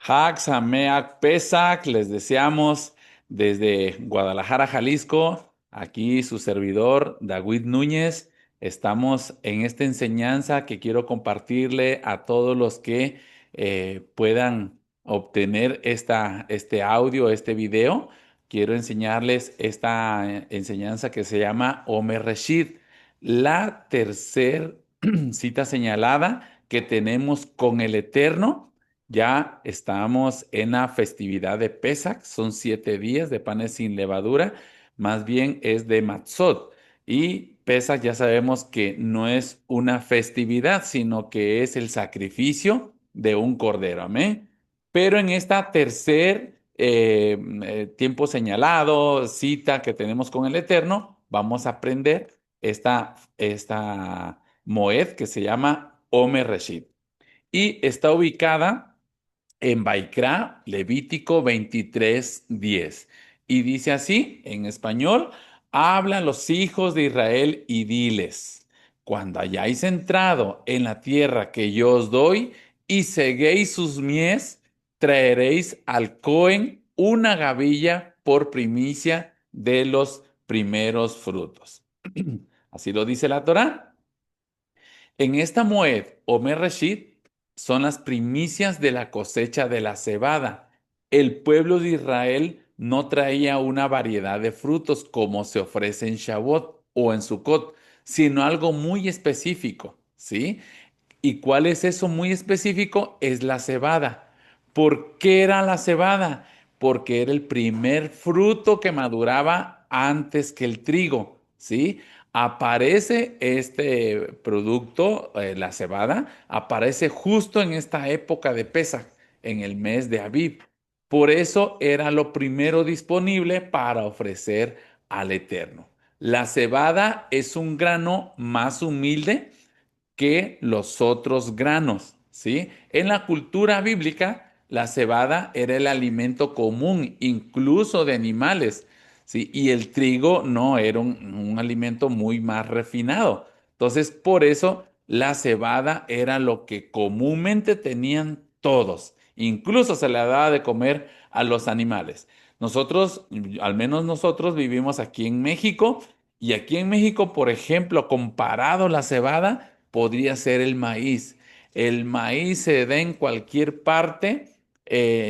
Hag Sameach Pesach, les deseamos desde Guadalajara, Jalisco. Aquí su servidor, David Núñez. Estamos en esta enseñanza que quiero compartirle a todos los que puedan obtener este audio, este video. Quiero enseñarles esta enseñanza que se llama Omer Reshit, la tercer cita señalada que tenemos con el Eterno. Ya estamos en la festividad de Pesach, son 7 días de panes sin levadura, más bien es de Matzot. Y Pesach ya sabemos que no es una festividad, sino que es el sacrificio de un cordero, amén. Pero en esta tercer tiempo señalado, cita que tenemos con el Eterno, vamos a aprender esta Moed que se llama Omer Reshit. Y está ubicada en Baikra, Levítico 23:10. Y dice así, en español, habla a los hijos de Israel y diles, cuando hayáis entrado en la tierra que yo os doy y seguéis sus mies, traeréis al Cohen una gavilla por primicia de los primeros frutos. Así lo dice la Torá. En esta Moed o Mereshit son las primicias de la cosecha de la cebada. El pueblo de Israel no traía una variedad de frutos como se ofrece en Shavuot o en Sukkot, sino algo muy específico, ¿sí? ¿Y cuál es eso muy específico? Es la cebada. ¿Por qué era la cebada? Porque era el primer fruto que maduraba antes que el trigo, ¿sí? Aparece este producto, la cebada, aparece justo en esta época de Pesaj, en el mes de Aviv. Por eso era lo primero disponible para ofrecer al Eterno. La cebada es un grano más humilde que los otros granos, ¿sí? En la cultura bíblica, la cebada era el alimento común, incluso de animales, ¿sí? Y el trigo no era un alimento muy más refinado. Entonces, por eso la cebada era lo que comúnmente tenían todos. Incluso se le daba de comer a los animales. Nosotros, al menos nosotros, vivimos aquí en México y aquí en México, por ejemplo, comparado la cebada, podría ser el maíz. El maíz se da en cualquier parte,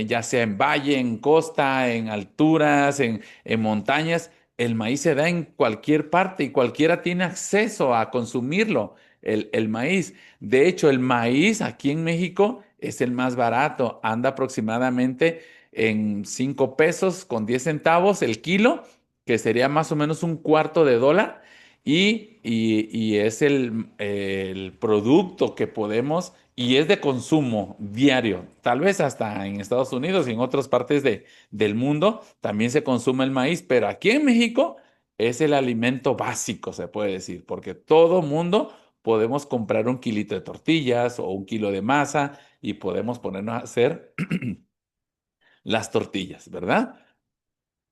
ya sea en valle, en costa, en alturas, en montañas. El maíz se da en cualquier parte y cualquiera tiene acceso a consumirlo, el maíz. De hecho, el maíz aquí en México es el más barato. Anda aproximadamente en 5 pesos con 10 centavos el kilo, que sería más o menos un cuarto de dólar y es el producto que podemos y es de consumo diario. Tal vez hasta en Estados Unidos y en otras partes del mundo también se consume el maíz, pero aquí en México es el alimento básico, se puede decir, porque todo mundo podemos comprar un kilito de tortillas o un kilo de masa y podemos ponernos a hacer las tortillas, ¿verdad?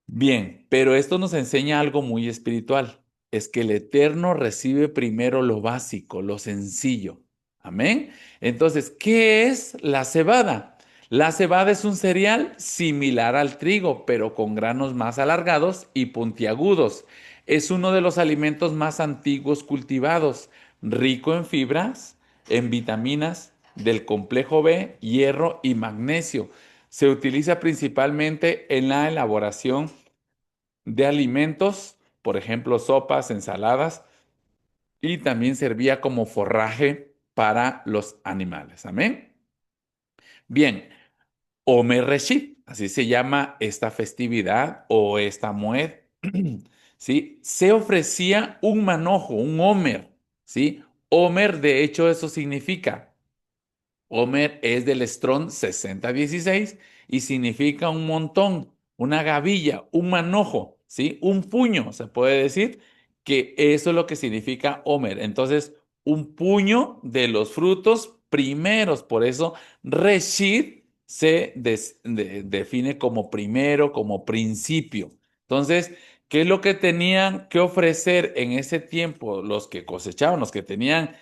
Bien, pero esto nos enseña algo muy espiritual. Es que el Eterno recibe primero lo básico, lo sencillo. Amén. Entonces, ¿qué es la cebada? La cebada es un cereal similar al trigo, pero con granos más alargados y puntiagudos. Es uno de los alimentos más antiguos cultivados, rico en fibras, en vitaminas del complejo B, hierro y magnesio. Se utiliza principalmente en la elaboración de alimentos, por ejemplo, sopas, ensaladas, y también servía como forraje para los animales. Amén. Bien, Omer Reshit, así se llama esta festividad o esta mued, ¿sí? Se ofrecía un manojo, un Omer, ¿sí? Omer, de hecho, eso significa Homer es del Strong 6016 y significa un montón, una gavilla, un manojo, ¿sí? Un puño, se puede decir que eso es lo que significa Homer. Entonces, un puño de los frutos primeros, por eso Reshit se define como primero, como principio. Entonces, ¿qué es lo que tenían que ofrecer en ese tiempo los que cosechaban, los que tenían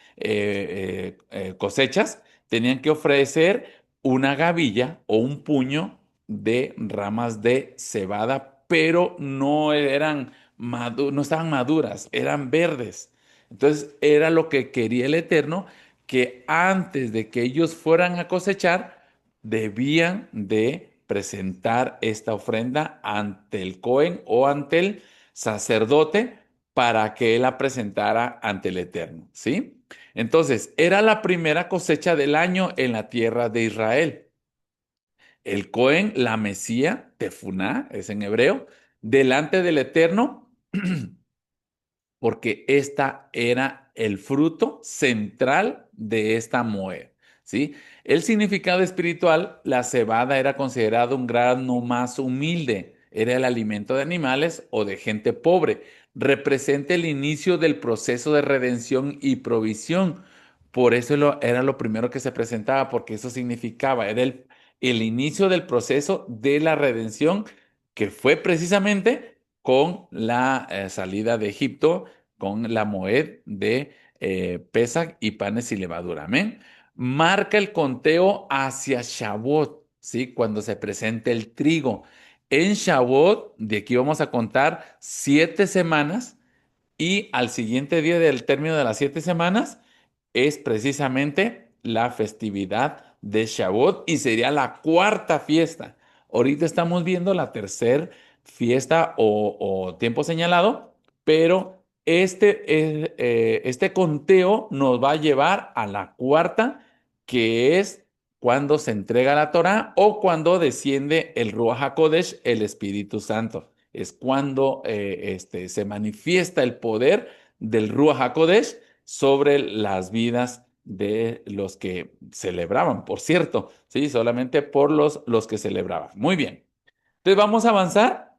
cosechas? Tenían que ofrecer una gavilla o un puño de ramas de cebada, pero no eran no estaban maduras, eran verdes. Entonces era lo que quería el Eterno, que antes de que ellos fueran a cosechar, debían de presentar esta ofrenda ante el Cohen o ante el sacerdote para que él la presentara ante el Eterno, ¿sí? Entonces, era la primera cosecha del año en la tierra de Israel. El Cohen la Mesía, Tefuná, es en hebreo, delante del Eterno, porque esta era el fruto central de esta moed, ¿sí? El significado espiritual, la cebada era considerado un grano más humilde, era el alimento de animales o de gente pobre. Representa el inicio del proceso de redención y provisión. Por eso era lo primero que se presentaba, porque eso significaba, era el inicio del proceso de la redención, que fue precisamente con la salida de Egipto, con la moed de Pesach y panes y levadura. Amén. Marca el conteo hacia Shavuot, ¿sí? Cuando se presenta el trigo. En Shavuot, de aquí vamos a contar 7 semanas y al siguiente día del término de las 7 semanas es precisamente la festividad de Shavuot y sería la cuarta fiesta. Ahorita estamos viendo la tercera fiesta o tiempo señalado, pero este conteo nos va a llevar a la cuarta, que es cuando se entrega la Torá o cuando desciende el Ruach HaKodesh, el Espíritu Santo. Es cuando se manifiesta el poder del Ruach HaKodesh sobre las vidas de los que celebraban, por cierto, ¿sí? Solamente por los que celebraban. Muy bien. Entonces vamos a avanzar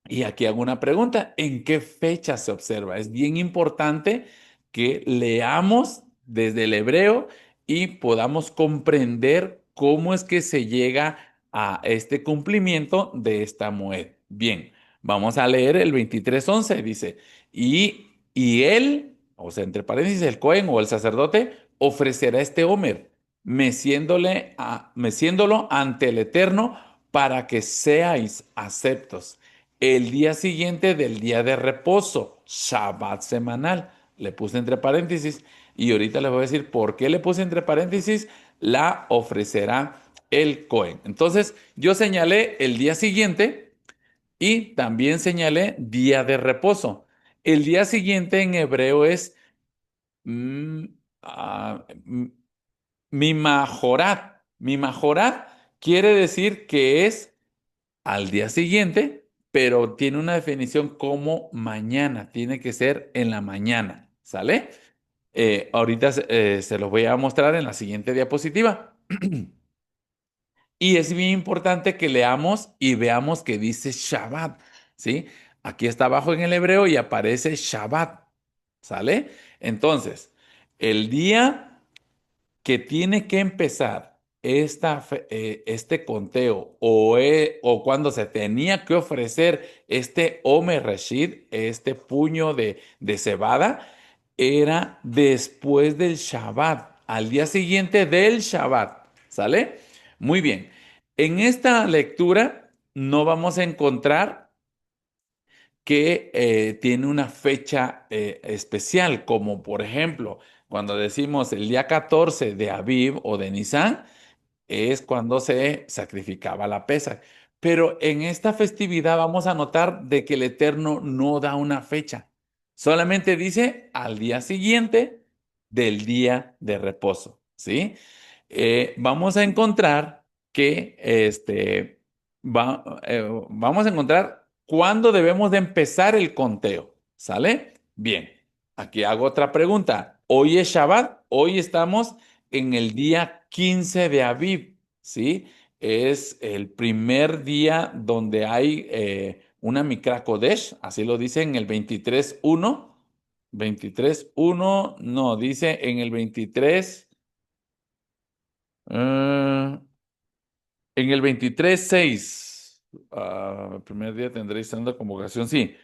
y aquí hago una pregunta. ¿En qué fecha se observa? Es bien importante que leamos desde el hebreo y podamos comprender cómo es que se llega a este cumplimiento de esta moed. Bien, vamos a leer el 23:11. Dice, y él, o sea, entre paréntesis, el Cohen o el sacerdote, ofrecerá este Homer, meciéndolo ante el Eterno para que seáis aceptos el día siguiente del día de reposo, Shabbat semanal. Le puse entre paréntesis y ahorita les voy a decir por qué le puse entre paréntesis, la ofrecerá el Cohen. Entonces, yo señalé el día siguiente y también señalé día de reposo. El día siguiente en hebreo es mm, ah, mm, mimajorat. Mimajorat quiere decir que es al día siguiente, pero tiene una definición como mañana, tiene que ser en la mañana, ¿sale? Ahorita se los voy a mostrar en la siguiente diapositiva. Y es bien importante que leamos y veamos que dice Shabbat, ¿sí? Aquí está abajo en el hebreo y aparece Shabbat, ¿sale? Entonces, el día que tiene que empezar este conteo o cuando se tenía que ofrecer este Omer Reshit, este puño de cebada, era después del Shabbat, al día siguiente del Shabbat, ¿sale? Muy bien. En esta lectura no vamos a encontrar que tiene una fecha especial, como por ejemplo, cuando decimos el día 14 de Aviv o de Nisan, es cuando se sacrificaba la pesa. Pero en esta festividad vamos a notar de que el Eterno no da una fecha, solamente dice al día siguiente del día de reposo, ¿sí? Vamos a encontrar que vamos a encontrar cuándo debemos de empezar el conteo, ¿sale? Bien, aquí hago otra pregunta. Hoy es Shabbat, hoy estamos en el día 15 de Aviv, ¿sí? Es el primer día donde hay una Mikra Kodesh, así lo dice en el 23:1. 23:1, no, dice en el 23. Ah, en el 23:6, el primer día tendréis santa convocación, sí.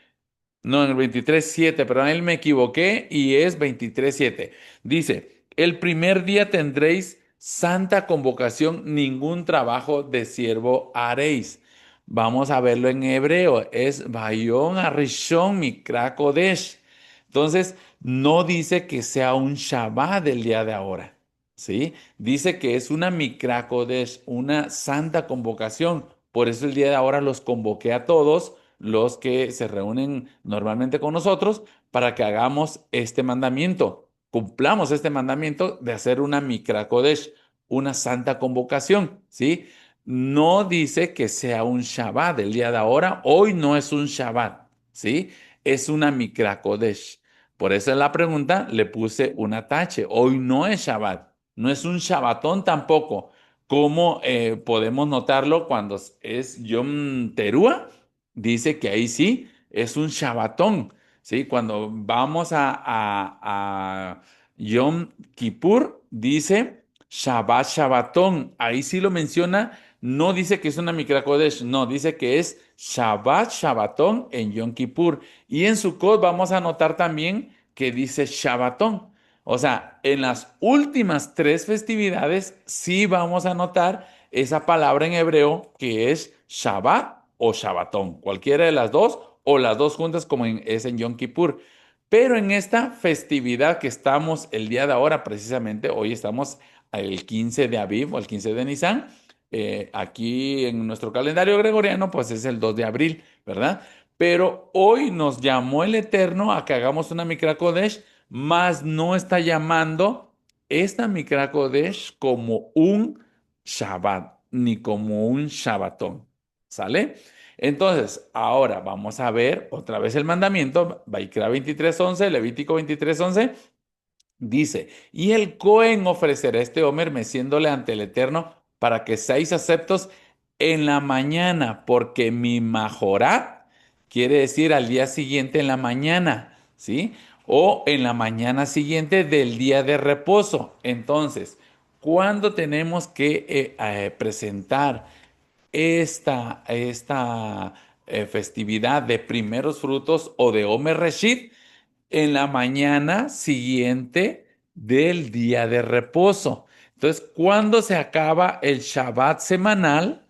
No, en el 23:7, perdón, él me equivoqué y es 23:7. Dice, el primer día tendréis santa convocación, ningún trabajo de siervo haréis. Vamos a verlo en hebreo, es Vayom Arishon Mikra Kodesh. Entonces, no dice que sea un Shabbat del día de ahora, ¿sí? Dice que es una Mikra Kodesh, una santa convocación. Por eso el día de ahora los convoqué a todos los que se reúnen normalmente con nosotros para que hagamos este mandamiento, cumplamos este mandamiento de hacer una Mikra Kodesh, una santa convocación, ¿sí? No dice que sea un Shabbat el día de ahora, hoy no es un Shabbat, ¿sí? Es una Mikra Kodesh. Por eso en la pregunta le puse una tache, hoy no es Shabbat, no es un Shabbatón tampoco. ¿Cómo podemos notarlo cuando es Yom Teruah? Dice que ahí sí es un Shabbatón, ¿sí? Cuando vamos a Yom Kippur, dice Shabbat Shabbatón. Ahí sí lo menciona, no dice que es una Mikra Kodesh, no, dice que es Shabbat Shabbatón en Yom Kippur. Y en Sukkot vamos a notar también que dice Shabbatón. O sea, en las últimas tres festividades sí vamos a notar esa palabra en hebreo que es Shabbat o Shabbatón, cualquiera de las dos o las dos juntas como es en Yom Kippur. Pero en esta festividad que estamos el día de ahora, precisamente hoy estamos el 15 de Aviv o el 15 de Nisan, aquí en nuestro calendario gregoriano pues es el 2 de abril, ¿verdad? Pero hoy nos llamó el Eterno a que hagamos una Mikra Kodesh, mas no está llamando esta Mikra Kodesh como un Shabbat, ni como un Shabbatón. ¿Sale? Entonces, ahora vamos a ver otra vez el mandamiento, Vaikra 23:11, Levítico 23:11. Dice, y el Cohen ofrecerá este Homer meciéndole ante el Eterno para que seáis aceptos en la mañana, porque mi majorat quiere decir al día siguiente en la mañana, ¿sí? O en la mañana siguiente del día de reposo. Entonces, ¿cuándo tenemos que presentar esta festividad de primeros frutos o de Omer Reshit? En la mañana siguiente del día de reposo. Entonces, cuando se acaba el Shabbat semanal,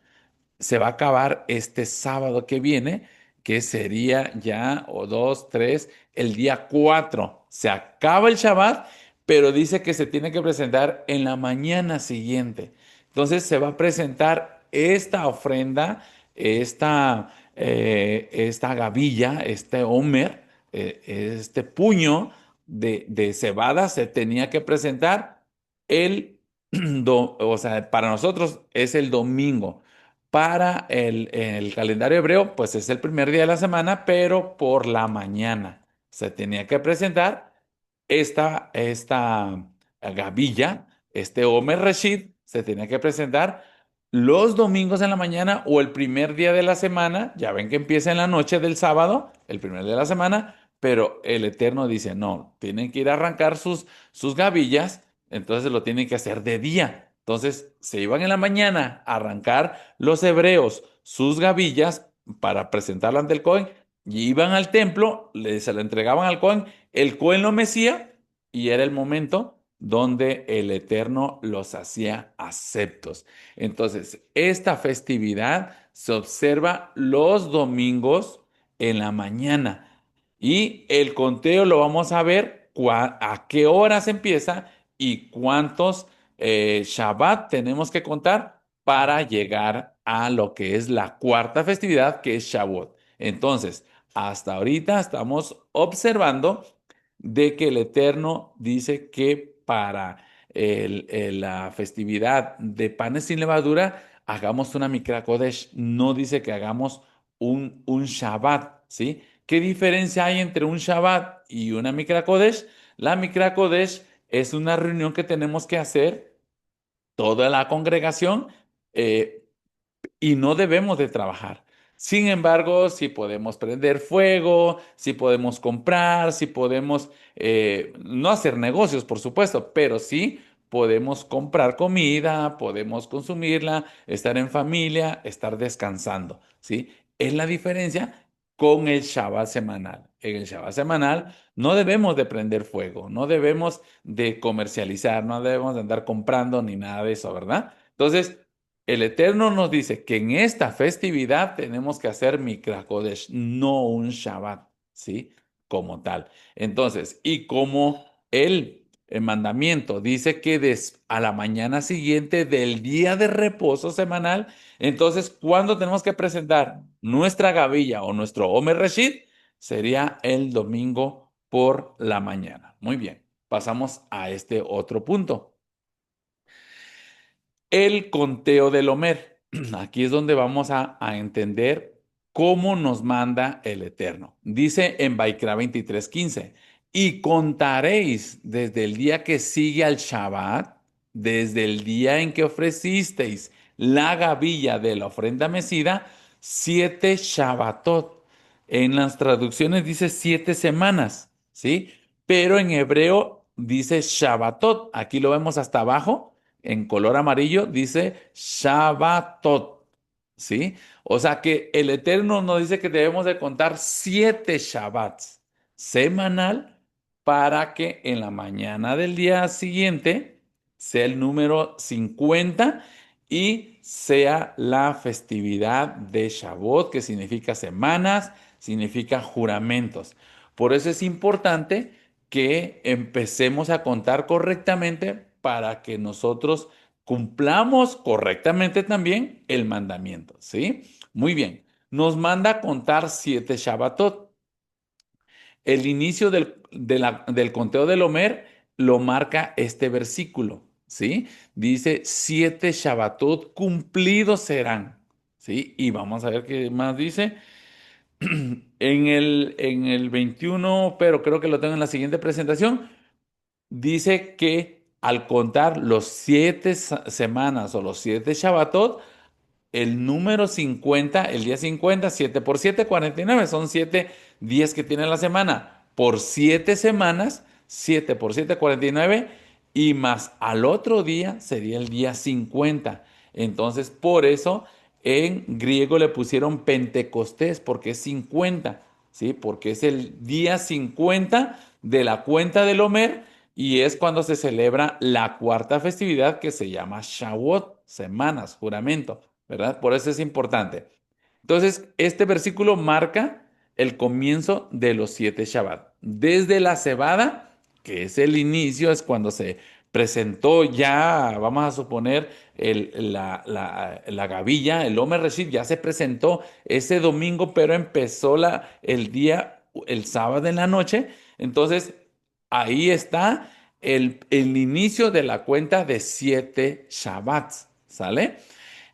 se va a acabar este sábado que viene, que sería ya, o dos, tres, el día 4. Se acaba el Shabbat, pero dice que se tiene que presentar en la mañana siguiente. Entonces se va a presentar esta ofrenda, esta gavilla, este homer, este puño de cebada se tenía que presentar el, o sea, para nosotros es el domingo. Para el calendario hebreo, pues es el primer día de la semana, pero por la mañana se tenía que presentar esta gavilla, este Omer Reshit, se tenía que presentar los domingos en la mañana o el primer día de la semana. Ya ven que empieza en la noche del sábado, el primer día de la semana, pero el Eterno dice, no, tienen que ir a arrancar sus gavillas, entonces lo tienen que hacer de día. Entonces se iban en la mañana a arrancar los hebreos sus gavillas para presentarla ante el Cohen y iban al templo, se la entregaban al Cohen, el Cohen lo mecía y era el momento donde el Eterno los hacía aceptos. Entonces, esta festividad se observa los domingos en la mañana y el conteo lo vamos a ver a qué horas empieza y cuántos Shabbat tenemos que contar para llegar a lo que es la cuarta festividad, que es Shavuot. Entonces, hasta ahorita estamos observando de que el Eterno dice que para la festividad de panes sin levadura hagamos una Mikra Kodesh. No dice que hagamos un Shabbat, ¿sí? ¿Qué diferencia hay entre un Shabbat y una Mikra Kodesh? La Mikra Kodesh es una reunión que tenemos que hacer toda la congregación eh, y no debemos de trabajar. Sin embargo, si podemos prender fuego, si podemos comprar, si podemos no hacer negocios, por supuesto, pero sí podemos comprar comida, podemos consumirla, estar en familia, estar descansando, ¿sí? Es la diferencia con el Shabbat semanal. En el Shabbat semanal no debemos de prender fuego, no debemos de comercializar, no debemos de andar comprando ni nada de eso, ¿verdad? Entonces, el Eterno nos dice que en esta festividad tenemos que hacer Mikra Kodesh, no un Shabbat, ¿sí? Como tal. Entonces, y como el mandamiento dice que a la mañana siguiente del día de reposo semanal, entonces, ¿cuándo tenemos que presentar nuestra gavilla o nuestro Omer Reshit? Sería el domingo por la mañana. Muy bien, pasamos a este otro punto. El conteo del Homer. Aquí es donde vamos a entender cómo nos manda el Eterno. Dice en Baikra 23:15, y contaréis desde el día que sigue al Shabbat, desde el día en que ofrecisteis la gavilla de la ofrenda mecida, 7 Shabbatot. En las traducciones dice 7 semanas, ¿sí? Pero en hebreo dice Shabbatot. Aquí lo vemos hasta abajo en color amarillo, dice Shabbatot, ¿sí? O sea que el Eterno nos dice que debemos de contar 7 Shabbats semanal para que en la mañana del día siguiente sea el número 50 y sea la festividad de Shavuot, que significa semanas, significa juramentos. Por eso es importante que empecemos a contar correctamente para que nosotros cumplamos correctamente también el mandamiento, ¿sí? Muy bien. Nos manda a contar 7 Shabbatot. El inicio del conteo del Homer lo marca este versículo, ¿sí? Dice, 7 Shabbatot cumplidos serán, ¿sí? Y vamos a ver qué más dice. En el 21, pero creo que lo tengo en la siguiente presentación, dice que al contar los 7 semanas o los 7 Shabbatot, el número 50, el día 50, 7 por 7, 49, son 7 días que tiene la semana. Por 7 semanas, 7 por 7, 49, y más al otro día sería el día 50. Entonces, por eso en griego le pusieron Pentecostés, porque es 50, ¿sí? Porque es el día 50 de la cuenta del Homer y es cuando se celebra la cuarta festividad que se llama Shavuot, semanas, juramento. ¿Verdad? Por eso es importante. Entonces, este versículo marca el comienzo de los 7 Shabbat. Desde la cebada, que es el inicio, es cuando se presentó ya, vamos a suponer, la gavilla, el Omer Reshit, ya se presentó ese domingo, pero empezó el día, el sábado en la noche. Entonces, ahí está el inicio de la cuenta de 7 Shabbats, ¿sale?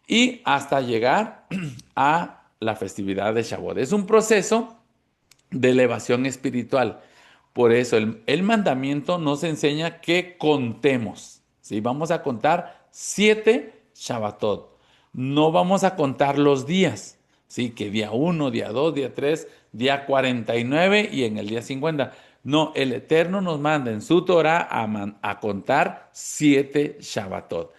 Y hasta llegar a la festividad de Shavuot. Es un proceso de elevación espiritual. Por eso el mandamiento nos enseña que contemos. ¿Sí? Vamos a contar 7 Shabbatot. No vamos a contar los días. ¿Sí? Que día 1, día 2, día 3, día 49 y en el día 50. No, el Eterno nos manda en su Torah a contar 7 Shabbatot.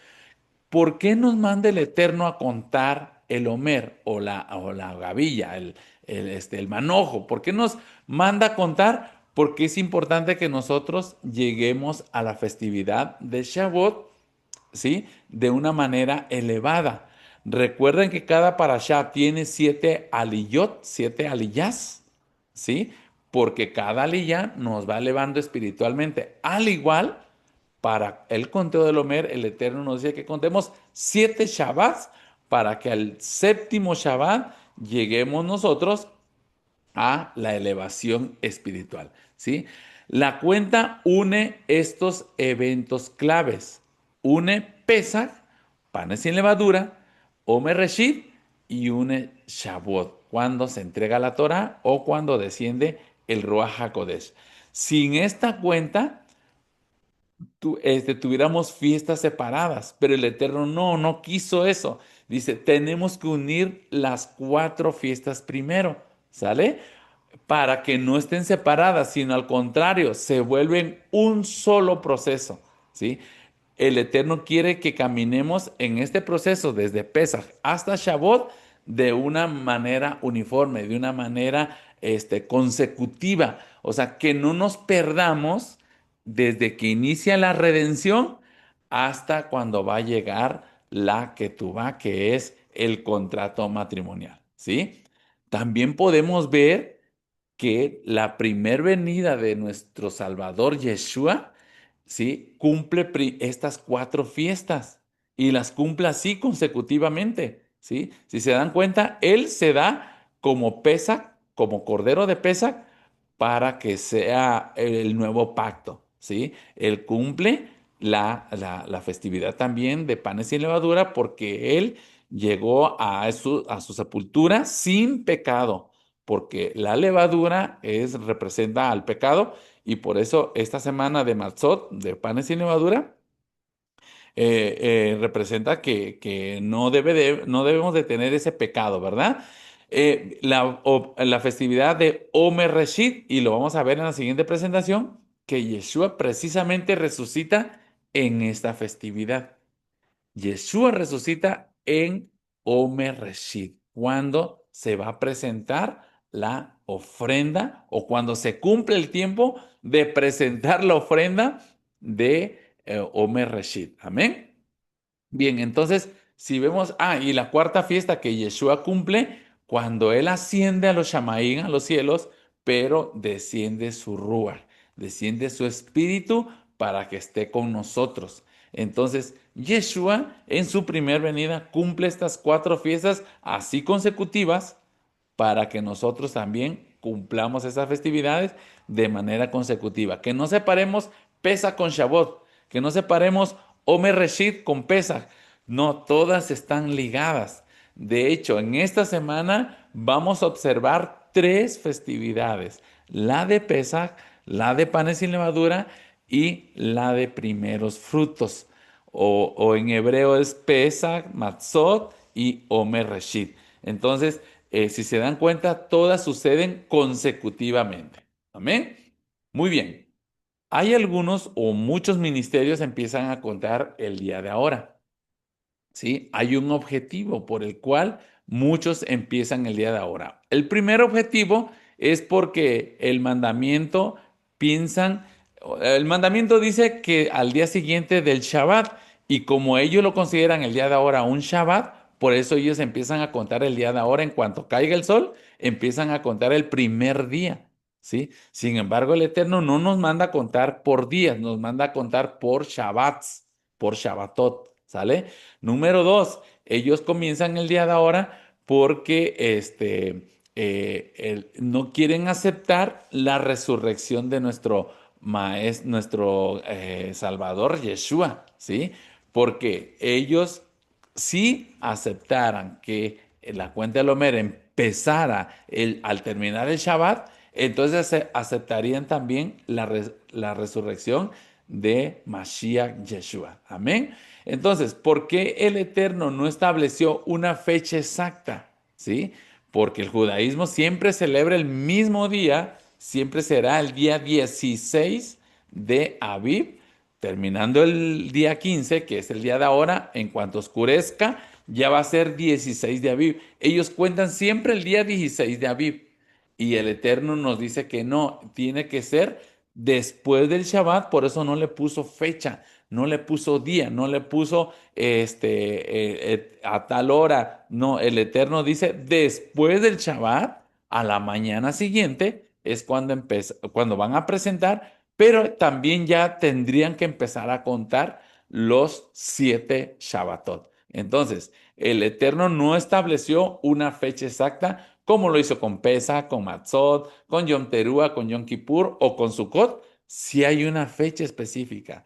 ¿Por qué nos manda el Eterno a contar el Homer o la gavilla, el manojo? ¿Por qué nos manda a contar? Porque es importante que nosotros lleguemos a la festividad de Shavuot, ¿sí? De una manera elevada. Recuerden que cada parashá tiene 7 aliyot, 7 aliyás, ¿sí? Porque cada aliyá nos va elevando espiritualmente. Al igual, para el conteo del Homer, el Eterno nos dice que contemos 7 Shabbats para que al séptimo Shabbat lleguemos nosotros a la elevación espiritual, ¿sí? La cuenta une estos eventos claves. Une Pesach, panes sin levadura, Omer Reshit y une Shavuot, cuando se entrega la Torah o cuando desciende el Ruach HaKodesh. Sin esta cuenta, tuviéramos fiestas separadas, pero el Eterno no quiso eso. Dice, tenemos que unir las 4 fiestas primero, ¿sale? Para que no estén separadas, sino al contrario, se vuelven un solo proceso, ¿sí? El Eterno quiere que caminemos en este proceso desde Pesach hasta Shavuot de una manera uniforme, de una manera consecutiva, o sea, que no nos perdamos desde que inicia la redención hasta cuando va a llegar la Ketubá, que es el contrato matrimonial, ¿sí? También podemos ver que la primer venida de nuestro Salvador Yeshua, ¿sí? Cumple estas cuatro fiestas y las cumple así consecutivamente, ¿sí? Si se dan cuenta, Él se da como Pesach, como Cordero de Pesach, para que sea el nuevo pacto, ¿sí? Él cumple la festividad también de panes sin levadura porque Él llegó a su sepultura sin pecado, porque la levadura representa al pecado y por eso esta semana de Matzot, de panes sin levadura, representa que no debemos de tener ese pecado, ¿verdad? La festividad de Omer Reshit, y lo vamos a ver en la siguiente presentación, que Yeshua precisamente resucita en esta festividad. Yeshua resucita en Omer Reshit, cuando se va a presentar la ofrenda o cuando se cumple el tiempo de presentar la ofrenda de Omer Reshit. Amén. Bien, entonces, si vemos, y la cuarta fiesta que Yeshua cumple, cuando Él asciende a los Shamaín, a los cielos, pero desciende su Ruach, desciende su Espíritu para que esté con nosotros. Entonces, Yeshua en su primer venida cumple estas cuatro fiestas así consecutivas para que nosotros también cumplamos esas festividades de manera consecutiva. Que no separemos Pesach con Shavuot, que no separemos Omer Reshit con Pesach. No, todas están ligadas. De hecho, en esta semana vamos a observar tres festividades: la de Pesach, la de panes sin levadura y la de primeros frutos. O en hebreo es Pesach, Matzot y Omer Reshit. Entonces, si se dan cuenta, todas suceden consecutivamente. Amén. Muy bien. Hay algunos o muchos ministerios empiezan a contar el día de ahora. ¿Sí? Hay un objetivo por el cual muchos empiezan el día de ahora. El primer objetivo es porque el mandamiento dice que al día siguiente del Shabbat, y como ellos lo consideran el día de ahora un Shabbat, por eso ellos empiezan a contar el día de ahora en cuanto caiga el sol, empiezan a contar el primer día. ¿Sí? Sin embargo, el Eterno no nos manda a contar por días, nos manda a contar por Shabbats, por Shabbatot, ¿sale? Número dos, ellos comienzan el día de ahora porque no quieren aceptar la resurrección de nuestro maestro, nuestro Salvador Yeshua, ¿sí? Porque ellos si aceptaran que la cuenta del Omer empezara al terminar el Shabbat, entonces aceptarían también la resurrección de Mashiach Yeshua. Amén. Entonces, ¿por qué el Eterno no estableció una fecha exacta? ¿Sí? Porque el judaísmo siempre celebra el mismo día, siempre será el día 16 de Aviv, terminando el día 15, que es el día de ahora. En cuanto oscurezca, ya va a ser 16 de Aviv. Ellos cuentan siempre el día 16 de Aviv. Y el Eterno nos dice que no, tiene que ser después del Shabbat, por eso no le puso fecha, no le puso día, no le puso a tal hora. No, el Eterno dice después del Shabbat, a la mañana siguiente, es cuando van a presentar, pero también ya tendrían que empezar a contar los 7 Shabbatot. Entonces, el Eterno no estableció una fecha exacta como lo hizo con Pesa, con Matzot, con Yom Teruah, con Yom Kippur o con Sukkot. Si hay una fecha específica.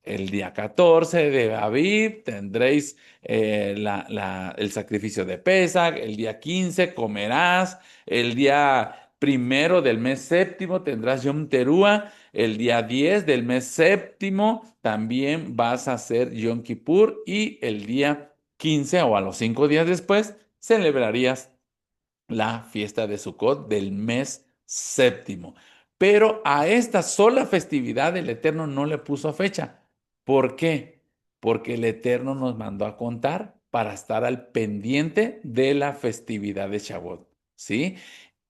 El día 14 de Aviv tendréis el sacrificio de Pesach. El día 15 comerás. El día primero del mes séptimo tendrás Yom Teruah. El día 10 del mes séptimo también vas a hacer Yom Kippur. Y el día 15 o a los 5 días después celebrarías la fiesta de Sukkot del mes séptimo. Pero a esta sola festividad el Eterno no le puso fecha. ¿Por qué? Porque el Eterno nos mandó a contar para estar al pendiente de la festividad de Shavuot, ¿sí?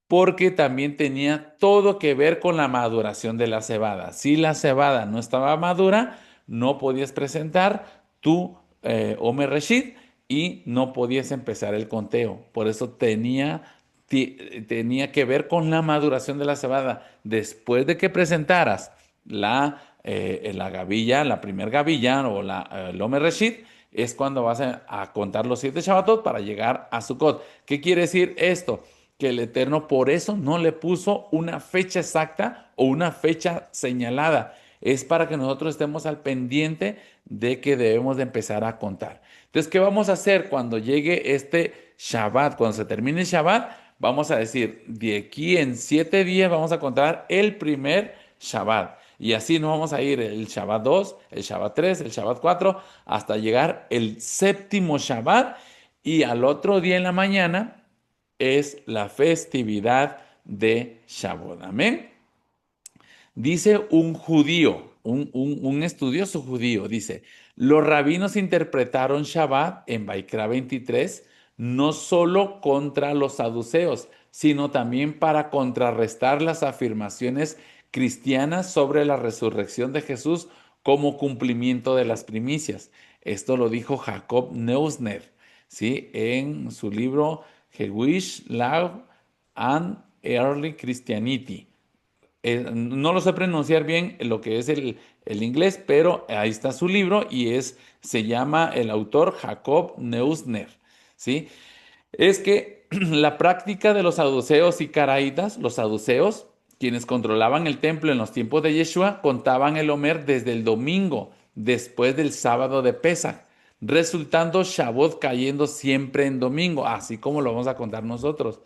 porque también tenía todo que ver con la maduración de la cebada. Si la cebada no estaba madura, no podías presentar tu Omer Reshit y no podías empezar el conteo. Por eso tenía que ver con la maduración de la cebada. Después de que presentaras la gavilla, la primer gavilla o el Omer Reshit, es cuando vas a contar los 7 Shabbatot para llegar a Sukkot. ¿Qué quiere decir esto? Que el Eterno por eso no le puso una fecha exacta o una fecha señalada. Es para que nosotros estemos al pendiente de que debemos de empezar a contar. Entonces, ¿qué vamos a hacer cuando llegue este Shabbat? Cuando se termine el Shabbat, vamos a decir, de aquí en 7 días vamos a contar el primer Shabbat. Y así nos vamos a ir el Shabbat 2, el Shabbat 3, el Shabbat 4, hasta llegar el séptimo Shabbat. Y al otro día en la mañana es la festividad de Shavuot. Amén. Dice un judío, un estudioso judío, dice, los rabinos interpretaron Shabbat en Baikra 23 no solo contra los saduceos, sino también para contrarrestar las afirmaciones cristianas sobre la resurrección de Jesús como cumplimiento de las primicias. Esto lo dijo Jacob Neusner, ¿sí? En su libro Jewish Law and Early Christianity. No lo sé pronunciar bien lo que es el inglés, pero ahí está su libro y se llama el autor Jacob Neusner, ¿sí? Es que la práctica de los saduceos y caraítas, los saduceos, quienes controlaban el templo en los tiempos de Yeshua, contaban el Omer desde el domingo, después del sábado de Pesach, resultando Shavuot cayendo siempre en domingo, así como lo vamos a contar nosotros.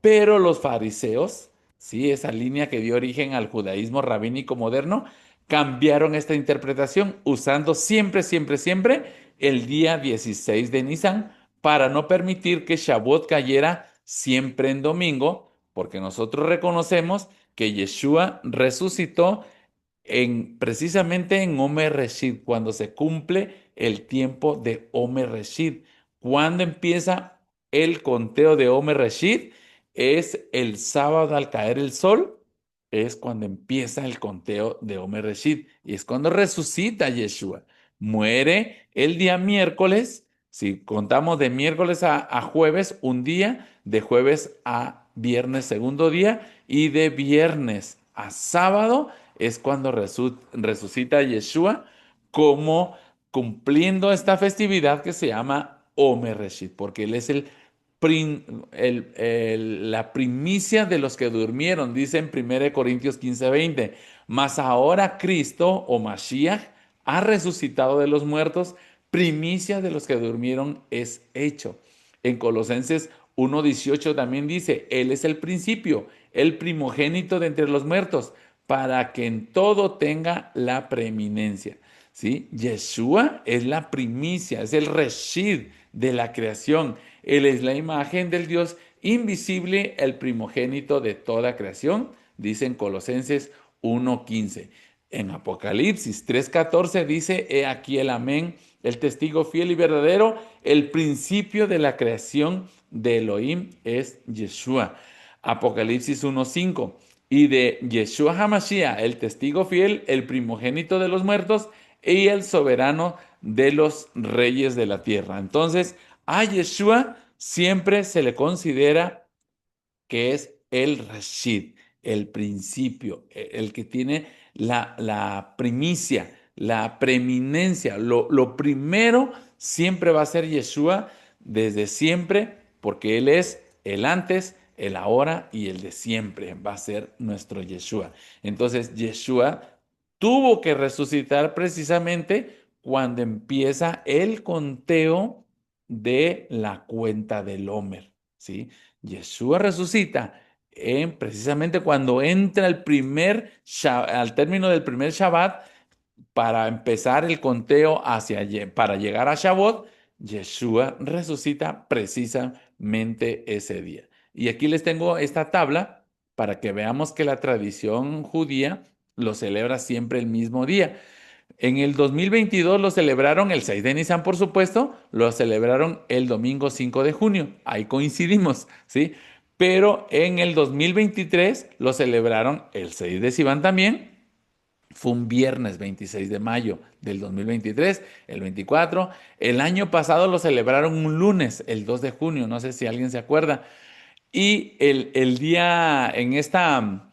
Pero los fariseos, sí, esa línea que dio origen al judaísmo rabínico moderno, cambiaron esta interpretación usando siempre, siempre, siempre el día 16 de Nisan para no permitir que Shavuot cayera siempre en domingo, porque nosotros reconocemos que Yeshua resucitó precisamente en Omer Reshit, cuando se cumple el tiempo de Omer Reshit. Cuando empieza el conteo de Omer Reshit, es el sábado al caer el sol, es cuando empieza el conteo de Omer Reshit, y es cuando resucita Yeshua. Muere el día miércoles, si contamos de miércoles a jueves, un día, de jueves a viernes, segundo día, y de viernes a sábado es cuando resucita Yeshua como cumpliendo esta festividad que se llama Omer Reshit, porque él es la primicia de los que durmieron, dice en 1 Corintios 15:20. Mas ahora Cristo o Mashiach ha resucitado de los muertos, primicia de los que durmieron es hecho. En Colosenses 1:18 también dice, Él es el principio, el primogénito de entre los muertos, para que en todo tenga la preeminencia. ¿Sí? Yeshua es la primicia, es el reshid de la creación. Él es la imagen del Dios invisible, el primogénito de toda creación, dice en Colosenses 1:15. En Apocalipsis 3:14 dice, he aquí el amén, el testigo fiel y verdadero, el principio de la creación de Elohim es Yeshua. Apocalipsis 1:5. Y de Yeshua HaMashiach, el testigo fiel, el primogénito de los muertos y el soberano de los reyes de la tierra. Entonces, a Yeshua siempre se le considera que es el Reshid, el principio, el que tiene la primicia, la preeminencia. Lo primero siempre va a ser Yeshua desde siempre, porque Él es el antes, el ahora y el de siempre. Va a ser nuestro Yeshua. Entonces, Yeshua tuvo que resucitar precisamente cuando empieza el conteo de la cuenta del Homer, ¿sí? Yeshua resucita precisamente cuando entra al término del primer Shabbat para empezar el conteo para llegar a Shavuot. Yeshua resucita precisamente ese día. Y aquí les tengo esta tabla para que veamos que la tradición judía lo celebra siempre el mismo día. En el 2022 lo celebraron el 6 de Nisan, por supuesto, lo celebraron el domingo 5 de junio. Ahí coincidimos, ¿sí? pero en el 2023 lo celebraron el 6 de Sivan también. Fue un viernes 26 de mayo del 2023, el 24. El año pasado lo celebraron un lunes, el 2 de junio, no sé si alguien se acuerda. Y el día, en esta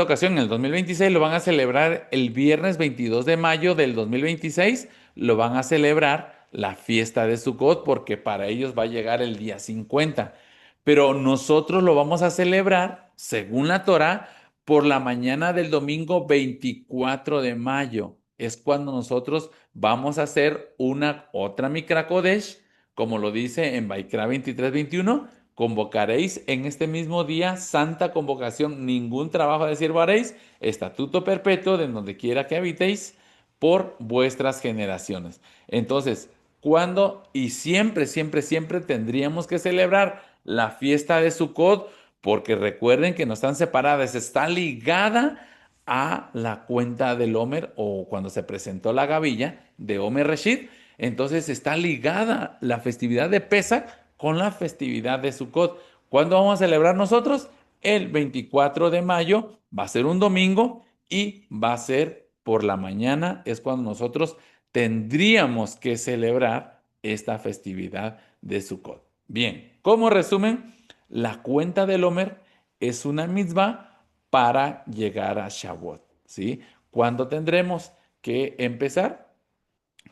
ocasión, en el 2026, lo van a celebrar el viernes 22 de mayo del 2026, lo van a celebrar la fiesta de Sukkot, porque para ellos va a llegar el día 50. Pero nosotros lo vamos a celebrar, según la Torá, por la mañana del domingo 24 de mayo. Es cuando nosotros vamos a hacer una otra Mikra Kodesh, como lo dice en Baikra 23-21. Convocaréis en este mismo día santa convocación, ningún trabajo de siervo haréis, estatuto perpetuo de donde quiera que habitéis por vuestras generaciones. Entonces, ¿cuándo? Y siempre, siempre, siempre tendríamos que celebrar la fiesta de Sukkot, porque recuerden que no están separadas, está ligada a la cuenta del Omer o cuando se presentó la gavilla de Omer Reshit. Entonces está ligada la festividad de Pesach con la festividad de Sukkot. ¿Cuándo vamos a celebrar nosotros? El 24 de mayo, va a ser un domingo y va a ser por la mañana, es cuando nosotros tendríamos que celebrar esta festividad de Sukkot. Bien, como resumen, la cuenta del Omer es una mitzvah para llegar a Shavuot, ¿sí? ¿Cuándo tendremos que empezar?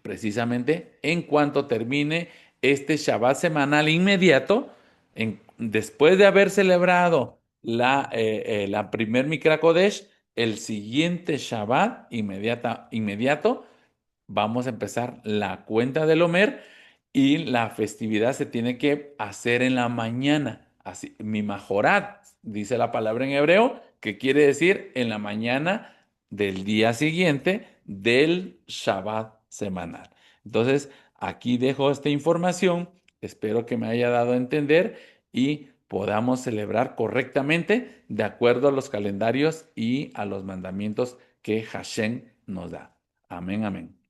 Precisamente en cuanto termine este Shabbat semanal inmediato, después de haber celebrado la primer Mikra Kodesh, el siguiente Shabbat inmediato, vamos a empezar la cuenta del Omer y la festividad se tiene que hacer en la mañana. Así, mi majorat, dice la palabra en hebreo, que quiere decir en la mañana del día siguiente del Shabbat semanal. Entonces, aquí dejo esta información. Espero que me haya dado a entender y podamos celebrar correctamente de acuerdo a los calendarios y a los mandamientos que Hashem nos da. Amén, amén.